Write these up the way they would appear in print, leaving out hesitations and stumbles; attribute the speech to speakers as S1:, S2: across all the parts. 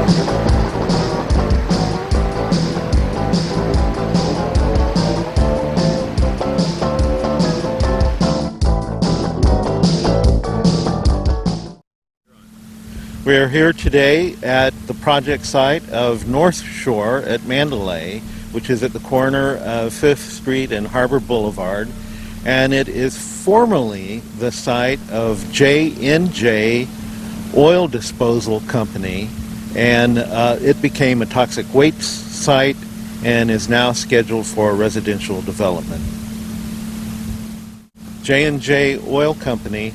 S1: We are here today at the project site of North Shore at Mandalay, which is at the corner of 5th Street and Harbor Boulevard, and it is formerly the site of J&J Oil Disposal Company, and it became a toxic waste site and is now scheduled for residential development. J&J Oil Company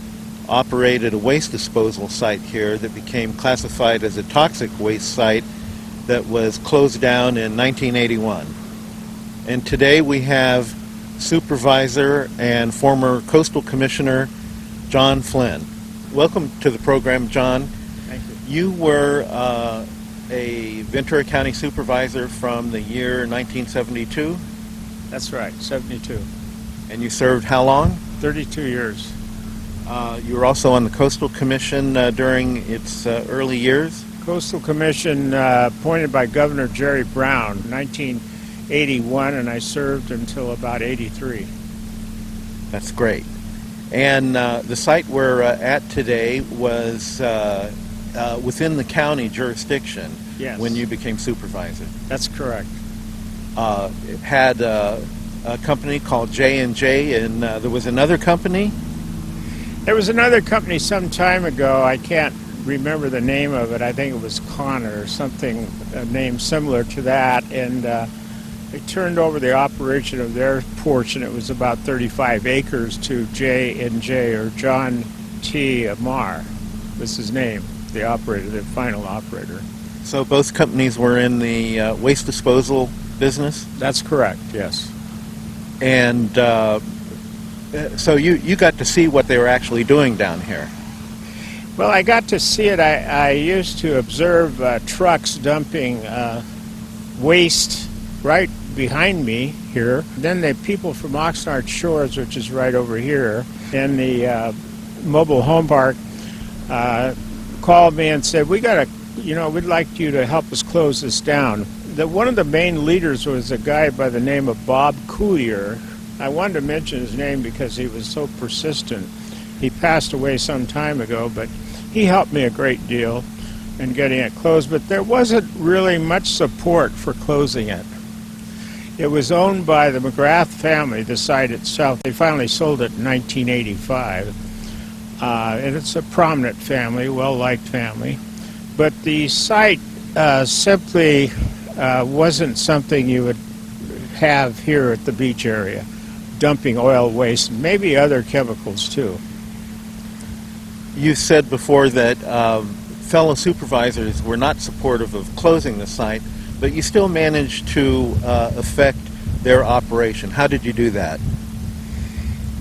S1: operated a waste disposal site here that became classified as a toxic waste site that was closed down in 1981. And today we have Supervisor and former Coastal Commissioner John Flynn. Welcome to the program, John.
S2: Thank you.
S1: You were a Ventura County Supervisor from the year 1972?
S2: That's right, 72.
S1: And you served how long?
S2: 32 years.
S1: You were also on the Coastal Commission during its early years?
S2: Coastal Commission appointed by Governor Jerry Brown, 1981, and I served until about 83.
S1: That's great. And the site we're at today was within the county jurisdiction.
S2: Yes.
S1: When you became supervisor.
S2: That's correct.
S1: It had a company called J&J, and there was another company?
S2: There was another company some time ago. I can't remember the name of it. I think it was Connor or something, a name similar to that. And they turned over the operation of their portion. It was about 35 acres to J&J, or John T. Amar was his name, the operator, the final operator.
S1: So both companies were in the waste disposal business?
S2: That's correct, yes.
S1: And so you got to see what they were actually doing down here.
S2: Well, I got to see it. I used to observe trucks dumping waste right behind me here. Then the people from Oxnard Shores, which is right over here, in the mobile home park, called me and said, we'd like you to help us close this down. One of the main leaders was a guy by the name of Bob Coulier. I wanted to mention his name because he was so persistent. He passed away some time ago, but he helped me a great deal in getting it closed. But there wasn't really much support for closing it. It was owned by the McGrath family, the site itself. They finally sold it in 1985. And it's a prominent family, well-liked family. But the site simply wasn't something you would have here at the beach area, dumping oil waste, and maybe other chemicals too.
S1: You said before that fellow supervisors were not supportive of closing the site, but you still managed to affect their operation. How did you do that?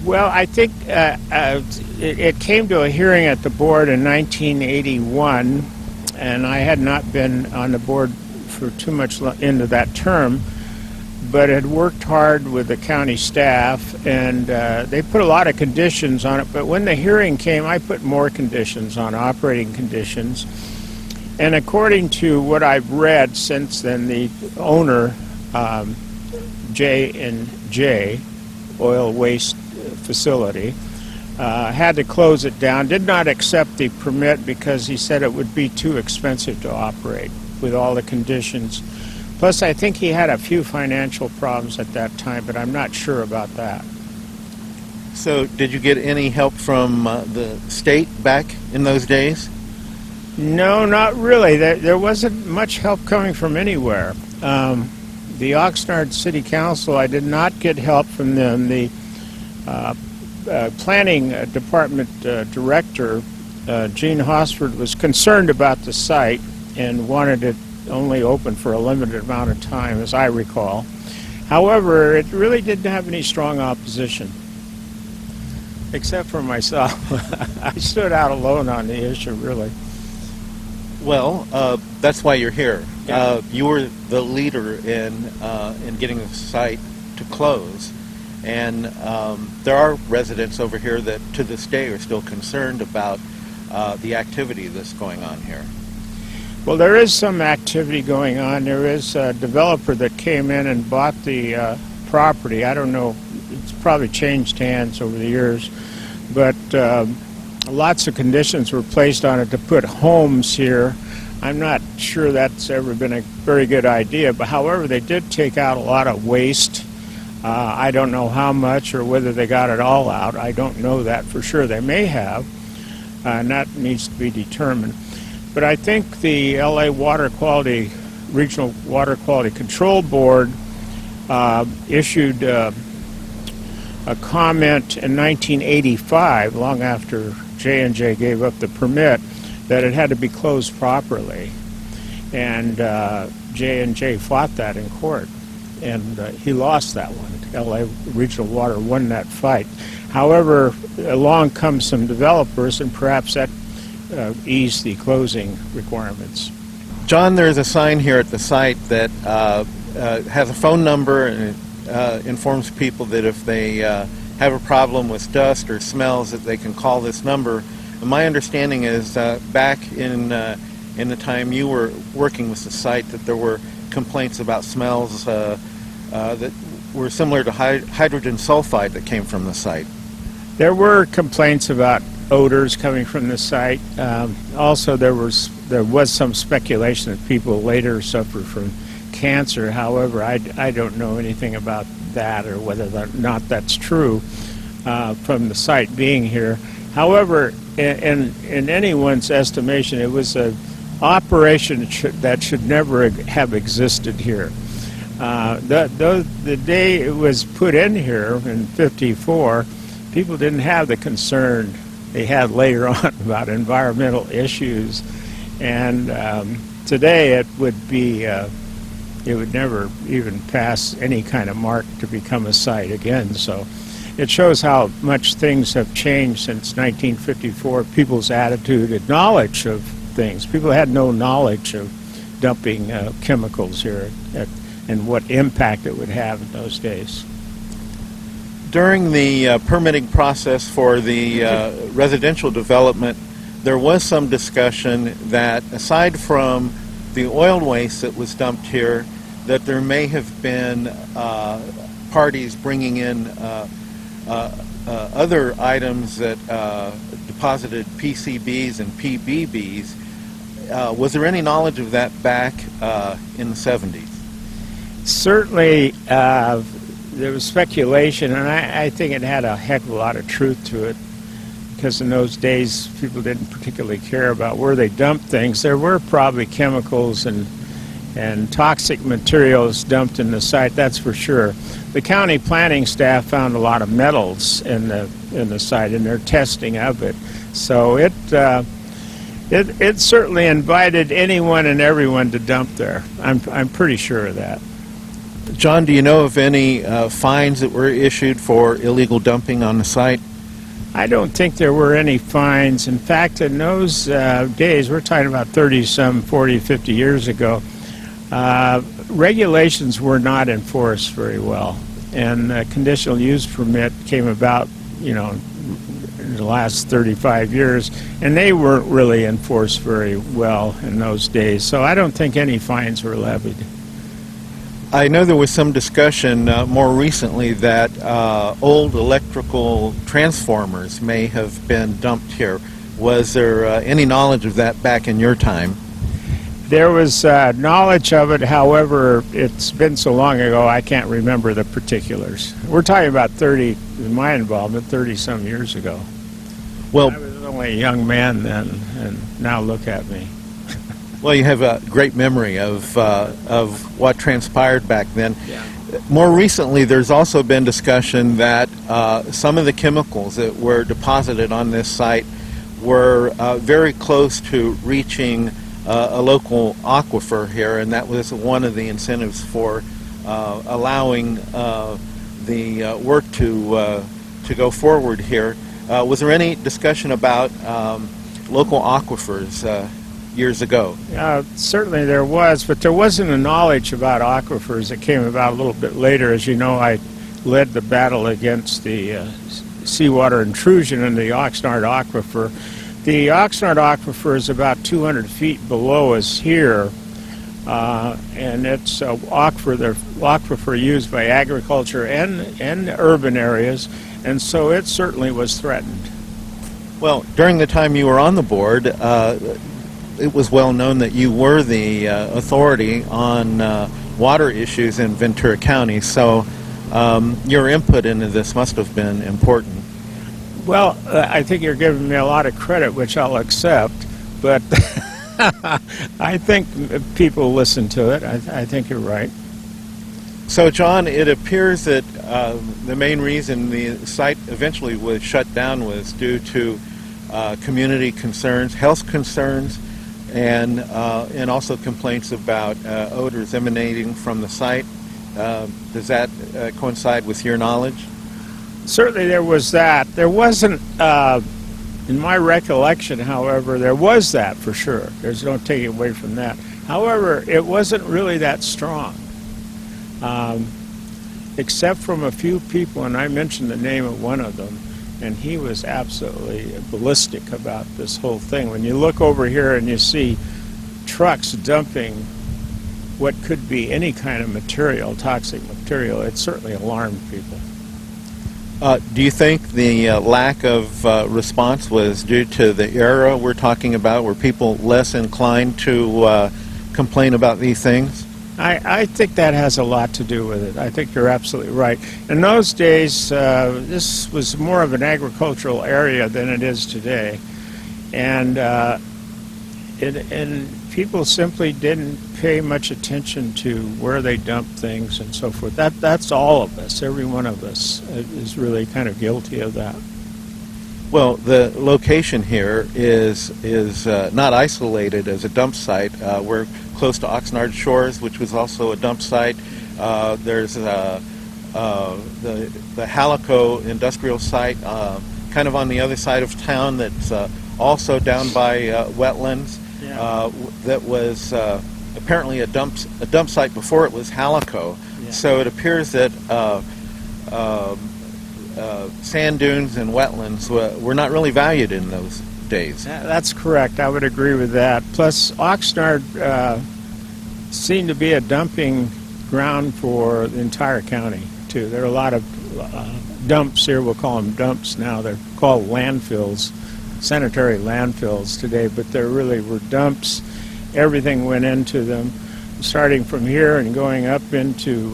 S2: Well, I think it came to a hearing at the board in 1981, and I had not been on the board for too much into that term, but had worked hard with the county staff, and they put a lot of conditions on it. But when the hearing came, I put more conditions on, operating conditions. And according to what I've read since then, the owner, J&J Oil Waste Facility, had to close it down, did not accept the permit because he said it would be too expensive to operate with all the conditions. Plus, I think he had a few financial problems at that time, but I'm not sure about that.
S1: So, did you get any help from the state back in those days?
S2: No, not really. There wasn't much help coming from anywhere. The Oxnard City Council, I did not get help from them. The planning department director, Gene Hosford, was concerned about the site and wanted it only open for a limited amount of time, as I recall. However, it really didn't have any strong opposition, except for myself. I stood out alone on the issue, really.
S1: Well, that's why you're here.
S2: Yeah.
S1: You were the leader in getting the site to close, and there are residents over here that to this day are still concerned about the activity that's going on here.
S2: Well, there is some activity going on. There is a developer that came in and bought the property. I don't know, it's probably changed hands over the years, but lots of conditions were placed on it to put homes here. I'm not sure that's ever been a very good idea, but however, they did take out a lot of waste. I don't know how much or whether they got it all out. I don't know that for sure. They may have, and that needs to be determined. But I think the LA Regional Water Quality Control Board issued a comment in 1985, long after J&J gave up the permit, that it had to be closed properly. And J&J fought that in court, and he lost that one. LA Regional Water won that fight. However, along come some developers, and perhaps that ease the closing requirements.
S1: John, there's a sign here at the site that has a phone number and informs people that if they have a problem with dust or smells that they can call this number. And my understanding is back in the time you were working with the site that there were complaints about smells that were similar to hydrogen sulfide that came from the site.
S2: There were complaints about odors coming from the site. Also, there was some speculation that people later suffered from cancer. However, I don't know anything about that or whether or not that's true from the site being here. However, in anyone's estimation, it was an operation that should never have existed here. The day it was put in here in '54, people didn't have the concern they had later on about environmental issues, and today it would never even pass any kind of mark to become a site again. So it shows how much things have changed since 1954. People's attitude and knowledge of things. People had no knowledge of dumping chemicals here and what impact it would have in those days.
S1: During the permitting process for the residential development, there was some discussion that aside from the oil waste that was dumped here, that there may have been parties bringing in other items that deposited PCBs and PBBs. Was there any knowledge of that back in the 70s?
S2: Certainly, there was speculation, and I think it had a heck of a lot of truth to it, because in those days people didn't particularly care about where they dumped things. There were probably chemicals and toxic materials dumped in the site, that's for sure. The county planning staff found a lot of metals in the site in their testing of it. So it certainly invited anyone and everyone to dump there. I'm pretty sure of that.
S1: John, do you know of any fines that were issued for illegal dumping on the site?
S2: I don't think there were any fines. In fact, in those days, we're talking about 30-some, 40, 50 years ago, regulations were not enforced very well. And the conditional use permit came about, in the last 35 years, and they weren't really enforced very well in those days. So I don't think any fines were levied.
S1: I know there was some discussion more recently that old electrical transformers may have been dumped here. Was there any knowledge of that back in your time?
S2: There was knowledge of it. However, it's been so long ago I can't remember the particulars. We're talking about 30, in my involvement, 30-some years ago.
S1: Well,
S2: I was only a young man then, and now look at me.
S1: Well, you have a great memory of what transpired back then.
S2: Yeah.
S1: More recently, there's also been discussion that some of the chemicals that were deposited on this site were very close to reaching a local aquifer here, and that was one of the incentives for allowing the work to go forward here. Was there any discussion about local aquifers years ago?
S2: Certainly there was, but there wasn't a knowledge about aquifers that came about a little bit later. As you know, I led the battle against the seawater intrusion into the Oxnard aquifer. The Oxnard aquifer is about 200 feet below us here, and it's an aquifer used by agriculture and urban areas, and so it certainly was threatened.
S1: Well, during the time you were on the board, it was well known that you were the authority on water issues in Ventura County, so your input into this must have been important.
S2: Well, I think you're giving me a lot of credit, which I'll accept, but I think people listen to it. I think you're right.
S1: So, John, it appears that the main reason the site eventually was shut down was due to community concerns, health concerns, and also complaints about odors emanating from the site. Does that coincide with your knowledge?
S2: Certainly there was that. There wasn't, in my recollection, however, there was that for sure. There's no taking away from that. However, it wasn't really that strong, except from a few people, and I mentioned the name of one of them, and he was absolutely ballistic about this whole thing. When you look over here and you see trucks dumping what could be any kind of material, toxic material, it certainly alarmed people.
S1: Do you think the lack of response was due to the era we're talking about? Were people less inclined to complain about these things?
S2: I think that has a lot to do with it. I think you're absolutely right. In those days, this was more of an agricultural area than it is today. And people simply didn't pay much attention to where they dump things and so forth. That's all of us. Every one of us is really kind of guilty of that.
S1: Well, the location here is not isolated as a dump site. We're close to Oxnard Shores, which was also a dump site. There's the Halico industrial site, kind of on the other side of town, that's also down by wetlands. Yeah. That was apparently a dump site before it was Halico. Yeah. So it appears that sand dunes and wetlands were not really valued in those days.
S2: That's correct. I would agree with that. Plus, Oxnard seemed to be a dumping ground for the entire county, too. There are a lot of dumps here. We'll call them dumps now. They're called landfills, sanitary landfills today, but there really were dumps. Everything went into them, starting from here and going up into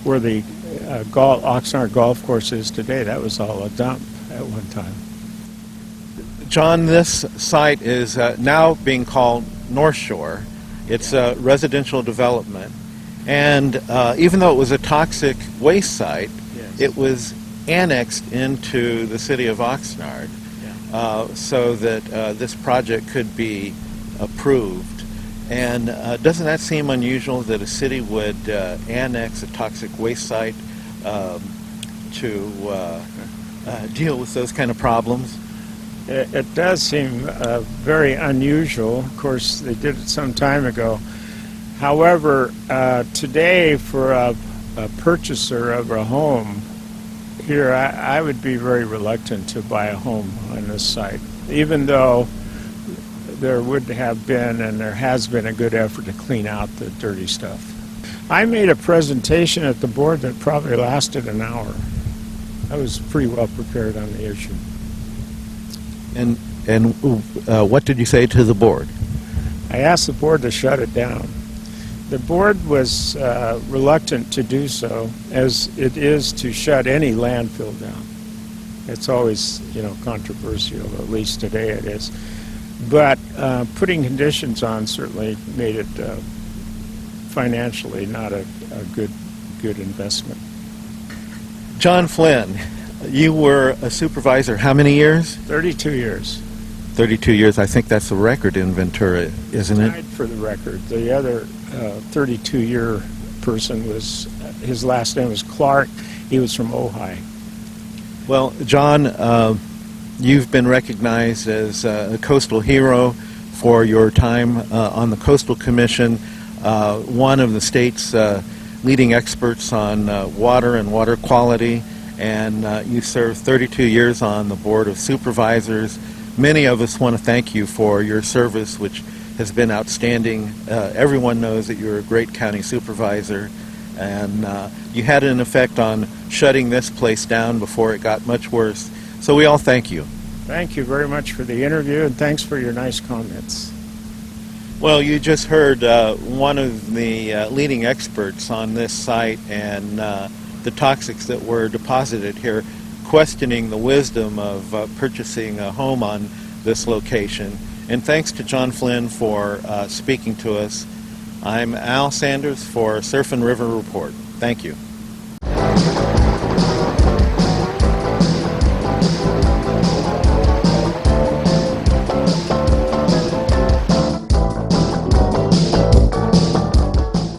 S2: where the Oxnard Golf Course is today. That was all a dump at one time.
S1: John, this site is now being called North Shore. It's a residential development. And even though it was a toxic waste site, yes, it was annexed into the city of Oxnard, yeah, so that this project could be approved. And doesn't that seem unusual that a city would annex a toxic waste site to deal with those kind of problems?
S2: It does seem very unusual. Of course, they did it some time ago. However, today, for a purchaser of a home here, I would be very reluctant to buy a home on this site, even though there would have been and there has been a good effort to clean out the dirty stuff. I made a presentation at the board that probably lasted an hour. I was pretty well prepared on the issue.
S1: And what did you say to the board?
S2: I asked the board to shut it down. The board was reluctant to do so, as it is to shut any landfill down. It's always, controversial, at least today it is. But putting conditions on certainly made it financially not a good investment.
S1: John Flynn, you were a supervisor how many years?
S2: 32 years.
S1: 32 years. I think that's the record in Ventura, isn't it?
S2: Tied for the record. The other 32-year person was, his last name was Clark. He was from Ojai.
S1: Well, John, you've been recognized as a coastal hero for your time on the Coastal Commission, one of the state's leading experts on water and water quality, and you served 32 years on the Board of Supervisors. many of us want to thank you for your service, which has been outstanding. Everyone knows that you're a great county supervisor, and you had an effect on shutting this place down before it got much worse. So we all thank you.
S2: Thank you very much for the interview, and thanks for your nice comments.
S1: Well, you just heard one of the leading experts on this site and the toxics that were deposited here, questioning the wisdom of purchasing a home on this location. And thanks to John Flynn for speaking to us. I'm Al Sanders for Surf and River Report. Thank you.